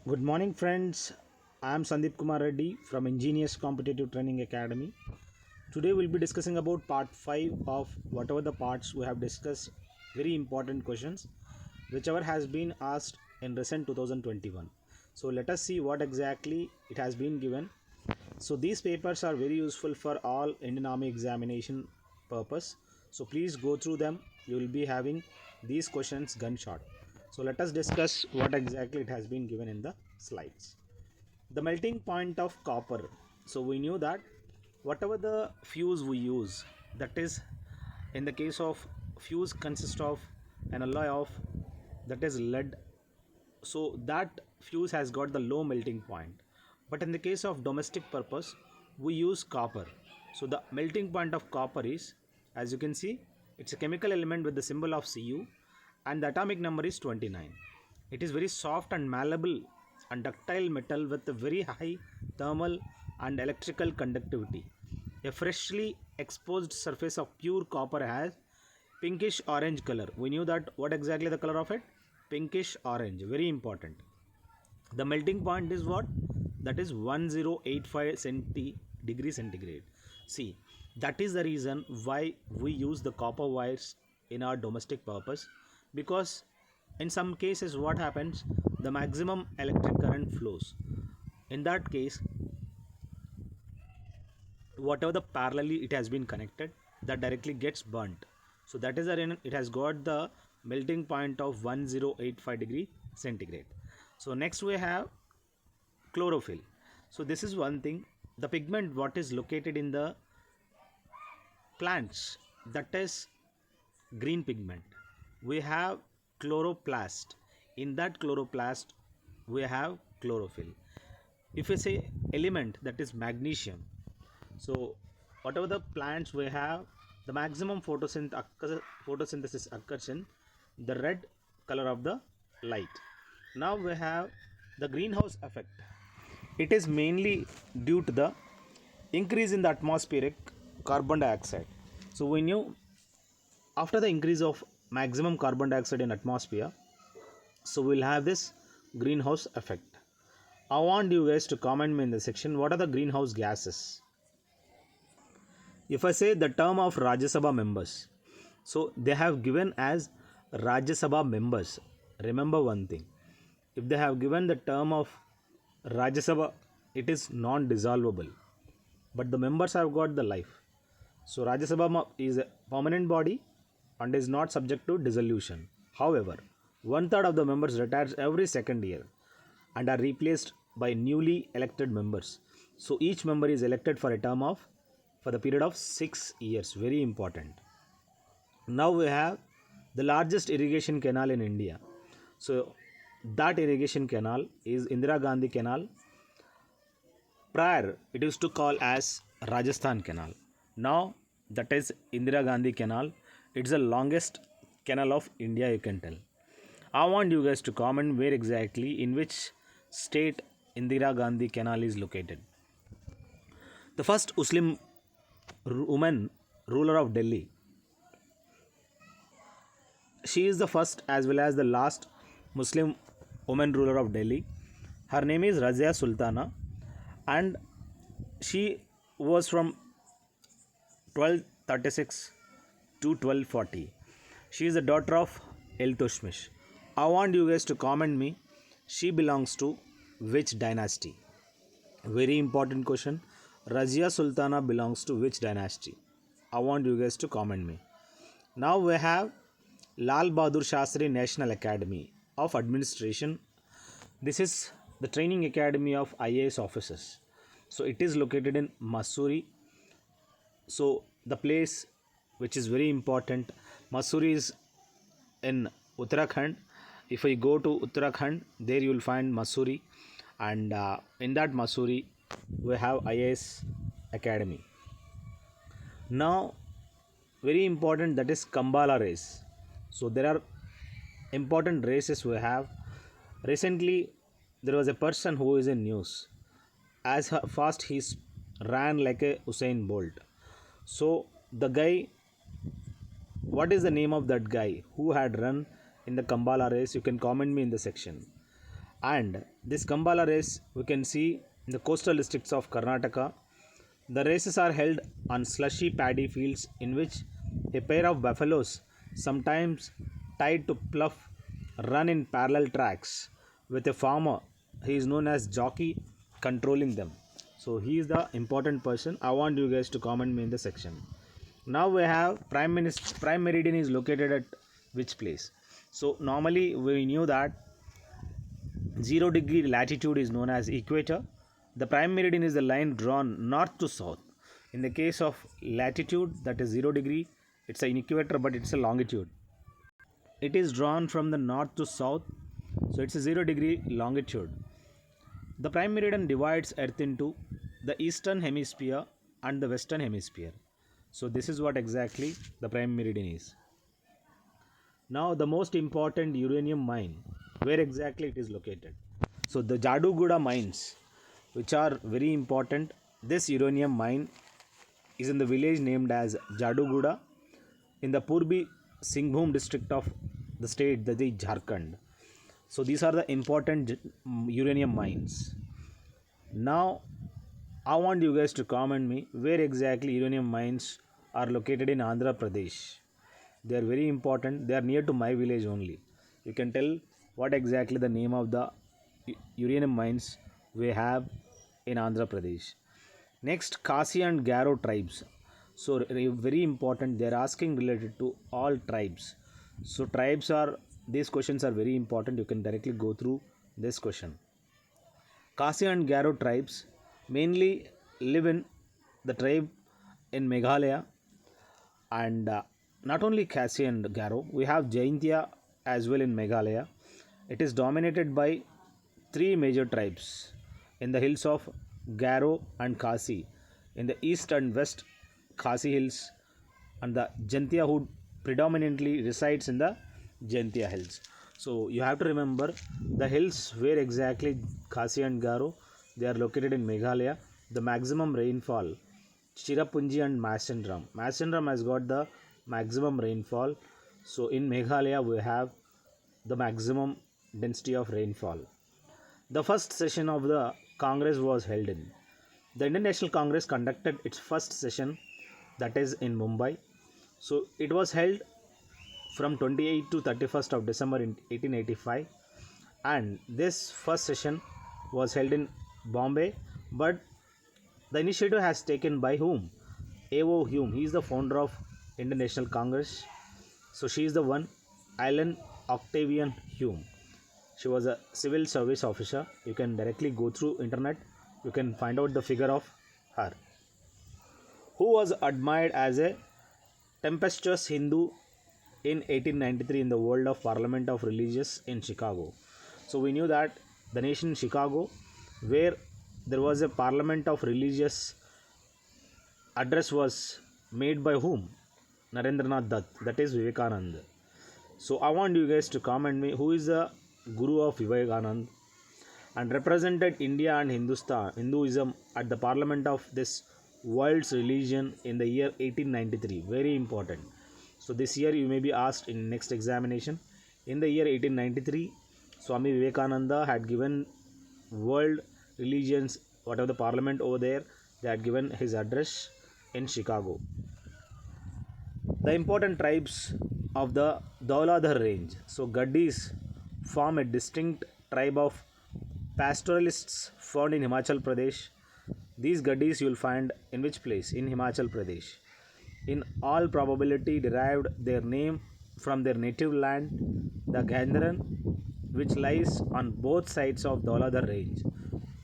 Good morning, friends. I am Sandeep Kumar Reddy from Ingenious Competitive Training Academy. Today, we'll be discussing about part 5 of whatever the parts we have discussed. Very important questions, whichever has been asked in recent 2021. So, let us see what exactly it has been given. So, these papers are very useful for all Indian Army examination purpose. So, please go through them. You will be having these questions gunshot. So let us discuss what exactly it has been given in the slides. The melting point of copper. So we knew that whatever the fuse we use, that is, in the case of fuse consists of an alloy of, that is, lead. So that fuse has got the low melting point. But in the case of domestic purpose, we use copper. So the melting point of copper is, as you can see, it's a chemical element with the symbol of Cu, and the atomic number is 29. It is very soft and malleable and ductile metal with a very high thermal and electrical conductivity. A freshly exposed surface of pure copper has pinkish orange color. We knew that what exactly the color of it? Pinkish orange. Very important. The melting point is what? That is 1085 degree centigrade. See, that is the reason why we use the copper wires in our domestic purpose, because in some cases what happens, the maximum electric current flows. In that case, whatever the parallelly it has been connected, that directly gets burnt. So that is the reason it has got the melting point of 1085 degree centigrade. So next we have chlorophyll. So this is one thing, the pigment what is located in the plants, that is green pigment. We have chloroplast. In that chloroplast we have chlorophyll. If we say element, that is magnesium. So whatever the plants we have, the maximum photosynthesis occurs in the red color of the light. Now we have the greenhouse effect. It is mainly due to the increase in the atmospheric carbon dioxide. So we knew after the increase of maximum carbon dioxide in atmosphere, so we'll have this greenhouse effect. I want you guys to comment me in the section what are the greenhouse gases. If I say the term of Rajya Sabha members, so they have given as Rajya Sabha members. Remember one thing, if they have given the term of Rajya Sabha, it is non-dissolvable, but the members have got the life. So Rajya Sabha is a permanent body and is not subject to dissolution. However, one third of the members retires every second year and are replaced by newly elected members. So each member is elected for a term of for the period of 6 years. Very important. Now we have the largest irrigation canal in India. So that irrigation canal is Indira Gandhi Canal. Prior, it used to call as Rajasthan Canal. Now that is Indira Gandhi Canal. It's the longest canal of India, you can tell. I want you guys to comment where exactly, in which state Indira Gandhi Canal is located. The first Muslim woman ruler of Delhi. She is the first as well as the last Muslim woman ruler of Delhi. Her name is Razia Sultana, and she was from 1236 to 1240. She is the daughter of Iltutmish. I want you guys to comment me. She belongs to which dynasty? Very important question. Razia Sultana belongs to which dynasty? I want you guys to comment me. Now we have Lal Bahadur Shastri National Academy of Administration. This is the training academy of IAS officers. So it is located in Mussoorie. So the place which is very important, Mussoorie is in Uttarakhand. If I go to Uttarakhand, there you will find Mussoorie, and in that Mussoorie we have IAS Academy. Now, very important, that is Kambala race. So there are important races we have. Recently, there was a person who is in news. As fast he ran like a Usain Bolt. So the guy, what is the name of that guy who had run in the Kambala race? You can comment me in the section. And this Gambala race we can see in the coastal districts of Karnataka. The races are held on slushy paddy fields in which a pair of buffaloes, sometimes tied to pluff, run in parallel tracks with a farmer. He is known as jockey controlling them. So he is the important person. I want you guys to comment me in the section. Now we have prime meridian is located at which place. So normally we knew that 0 degree latitude is known as equator. The prime meridian is the line drawn north to south. In the case of latitude, that is 0 degree, it's an equator but it's a longitude. It is drawn from the north to south, so it's a 0 degree longitude. The prime meridian divides Earth into the eastern hemisphere and the western hemisphere. So this is what exactly the prime meridian is. Now the most important uranium mine, where exactly it is located. So the Jaduguda mines, which are very important. This uranium mine is in the village named as Jaduguda in the Purbi Singhbhum district of the state, that is Jharkhand. So these are the important uranium mines. Now I want you guys to comment me where exactly uranium mines are located in Andhra Pradesh. They are very important. They are near to my village only. You can tell what exactly the name of the uranium mines we have in Andhra Pradesh. Next, Khasi and Garo tribes. So very important. They are asking related to all tribes. So tribes are, these questions are very important. You can directly go through this question. Khasi and Garo tribes mainly live in the tribe in Meghalaya, and not only Khasi and Garo, we have Jaintia as well in Meghalaya. It is dominated by three major tribes in the hills of Garo and Khasi, in the east and west Khasi hills, and the Jaintia who predominantly resides in the Jaintia hills. So you have to remember the hills where exactly Khasi and Garo, they are located in Meghalaya. The maximum rainfall, Chirapunji and Masindram. Masindram has got the maximum rainfall. So in Meghalaya we have the maximum density of rainfall. The first session of the Congress was held in. The Indian National Congress conducted its first session, that is in Mumbai. So it was held from 28th to 31st of December in 1885, and this first session was held in Bombay, but the initiative has taken by whom? A.O. Hume. He is the founder of Indian National Congress. So she is the one, Ellen Octavian Hume. She was a civil service officer. You can directly go through internet. You can find out the figure of her, who was admired as a tempestuous Hindu in 1893 in the World of Parliament of Religious in Chicago. So we knew that the nation Chicago, where there was a Parliament of Religious, address was made by whom? Narendranath Dutt, that is Vivekananda. So I want you guys to comment me who is the Guru of Vivekananda and represented India and Hinduism at the Parliament of this world's religion in the year 1893. Very important. So this year you may be asked in next examination. In the year 1893, Swami Vivekananda had given world religions, whatever the parliament over there, they had given his address in Chicago. The important tribes of the Dauladhar range. So Gaddis form a distinct tribe of pastoralists found in Himachal Pradesh. These Gaddis you will find in which place? In Himachal Pradesh. In all probability derived their name from their native land, the Gandharan, which lies on both sides of Dauladhar range.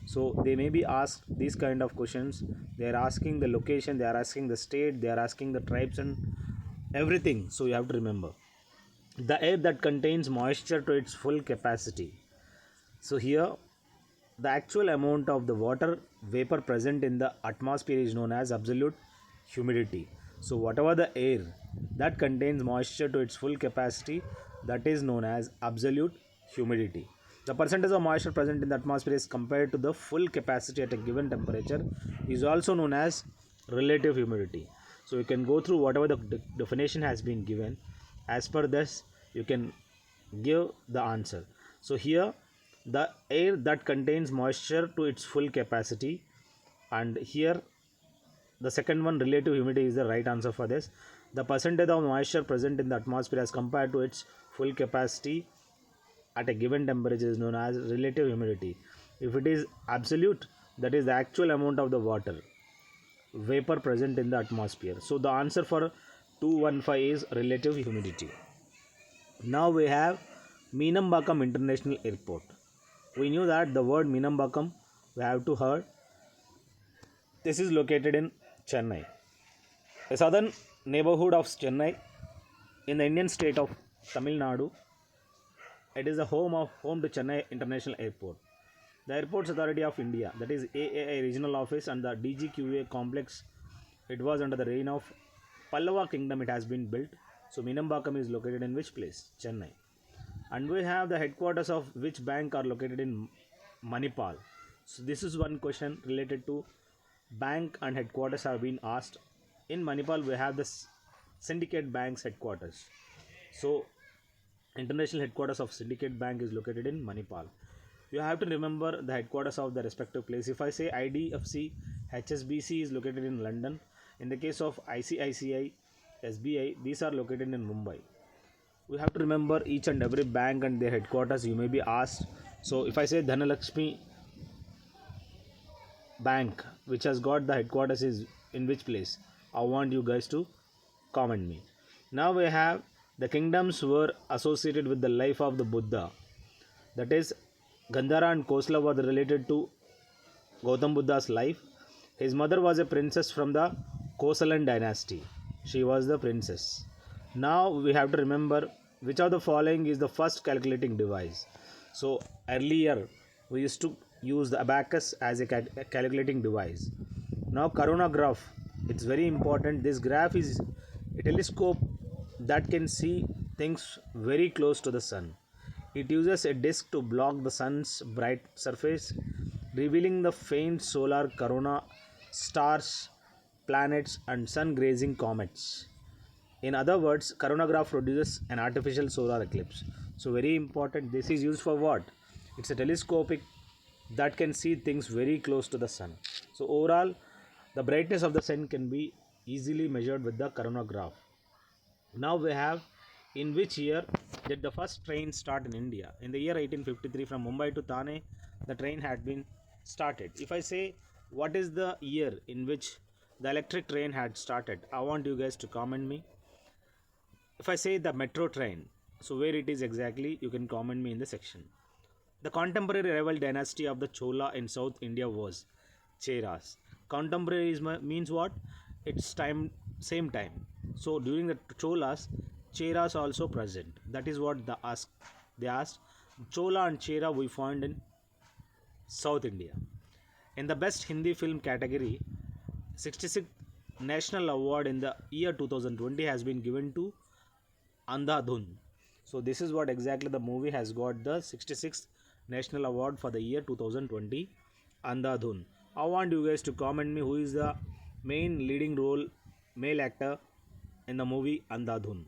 So they may be asked these kind of questions. They are asking the location, they are asking the state, they are asking the tribes and everything. So you have to remember the air that contains moisture to its full capacity. So here the actual amount of the water vapor present in the atmosphere is known as absolute humidity. So whatever the air that contains moisture to its full capacity, that is known as absolute humidity. The percentage of moisture present in the atmosphere is compared to the full capacity at a given temperature is also known as relative humidity. So you can go through whatever the definition has been given. As per this, you can give the answer. So here the air that contains moisture to its full capacity. And here the second one, relative humidity, is the right answer for this. The percentage of moisture present in the atmosphere as compared to its full capacity at a given temperature is known as relative humidity. If it is absolute, that is the actual amount of the water vapor present in the atmosphere. So the answer for 215 is relative humidity. Now we have Meenambakam International Airport. We knew that the word Meenambakam we have to heard. This is located in Chennai, a southern neighborhood of Chennai in the Indian state of Tamil Nadu. It is the home to Chennai International Airport. The Airports Authority of India, that is AAI Regional Office, and the DGQA complex, it was under the reign of Pallava Kingdom it has been built. So Meenambakam is located in which place? Chennai. And we have the headquarters of which bank are located in Manipal. So this is one question related to bank and headquarters have been asked. In Manipal we have the Syndicate Bank's headquarters. So international headquarters of Syndicate Bank is located in Manipal. You have to remember the headquarters of the respective place. If I say IDFC, HSBC is located in London. In the case of ICICI, SBI, these are located in Mumbai. We have to remember each and every bank and their headquarters. You may be asked. So if I say Dhanalakshmi Bank, which has got the headquarters, is in which place? I want you guys to comment me. Now we have the kingdoms were associated with the life of the Buddha. That is, Gandhara and Kosala were related to Gautam Buddha's life. His mother was a princess from the Kosalan dynasty. She was the princess. Now we have to remember which of the following is the first calculating device. So earlier we used to use the abacus as a calculating device. Now coronagraph, it's very important. This graph is a telescope that can see things very close to the sun. It uses a disk to block the sun's bright surface, revealing the faint solar corona, stars, planets, and sun grazing comets. In other words, coronagraph produces an artificial solar eclipse. So very important. This is used for what? It's a telescopic that can see things very close to the sun. So overall, the brightness of the sun can be easily measured with the coronagraph. Now we have, in which year did the first train start in India? In the year 1853, from Mumbai to Thane, the train had been started. If I say what is the year in which the electric train had started, I want you guys to comment me. If I say the metro train, so where it is exactly, you can comment me in the section. The contemporary rival dynasty of the Chola in South India was Cheras. Contemporary means what? It's same time. So during the Cholas, Cheras also present. That is what they asked. Chola and Chera we found in South India. In the best Hindi film category, 66th National Award in the year 2020 has been given to Andhadhun. So this is what exactly the movie has got the 66th National Award for the year 2020, Andhadhun. I want you guys to comment me who is the main leading role male actor in the movie Andhadhun.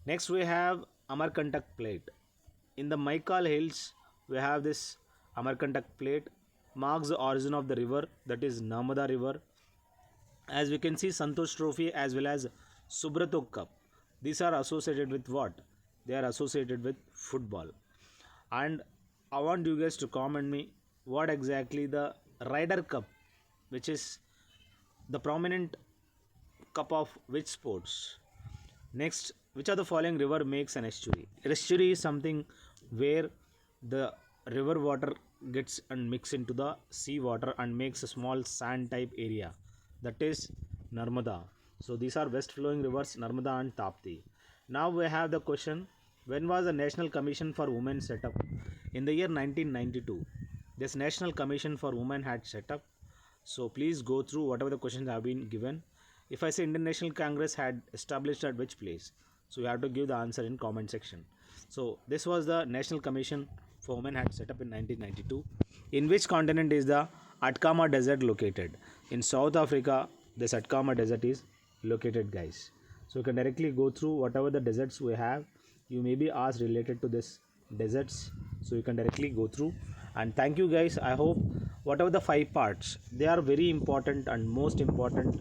Next we have Amarkantak Plate. In the Maikal Hills, we have this Amarkantak Plate, marks the origin of the river, that is Narmada River. As we can see, Santosh Trophy as well as Subrato Cup. These are associated with what? They are associated with football. And I want you guys to comment me what exactly the Ryder Cup, which is the prominent cup of which sports. Next, which of the following river makes an estuary? Estuary is something where the river water gets and mix into the sea water and makes a small sand type area. That is Narmada. So these are west flowing rivers, Narmada and Tapti. Now we have the question, when was the National Commission for Women set up? In the year 1992. This National Commission for Women had set up. So please go through whatever the questions have been given. If I say Indian National Congress had established at which place, so you have to give the answer in comment section. So this was the National Commission for Women had set up in 1992. In which continent is the Atacama Desert located? In South Africa, this Atacama Desert is located, guys. So you can directly go through whatever the deserts we have. You may be asked related to this deserts so you can directly go through. And thank you guys. I hope whatever the 5 parts, they are very important and most important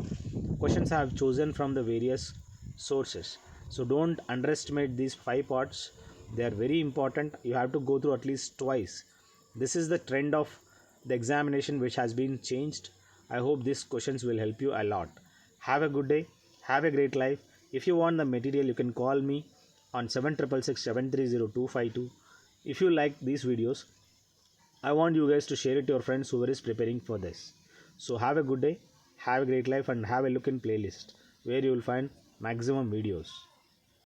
questions I have chosen from the various sources. So don't underestimate these 5 parts. They are very important. You have to go through at least twice. This is the trend of the examination which has been changed. I hope these questions will help you a lot. Have a good day. Have a great life. If you want the material, you can call me on 766730 If you like these videos, I want you guys to share it to your friends who is preparing for this. So have a good day, have a great life, and have a look in playlist where you will find maximum videos.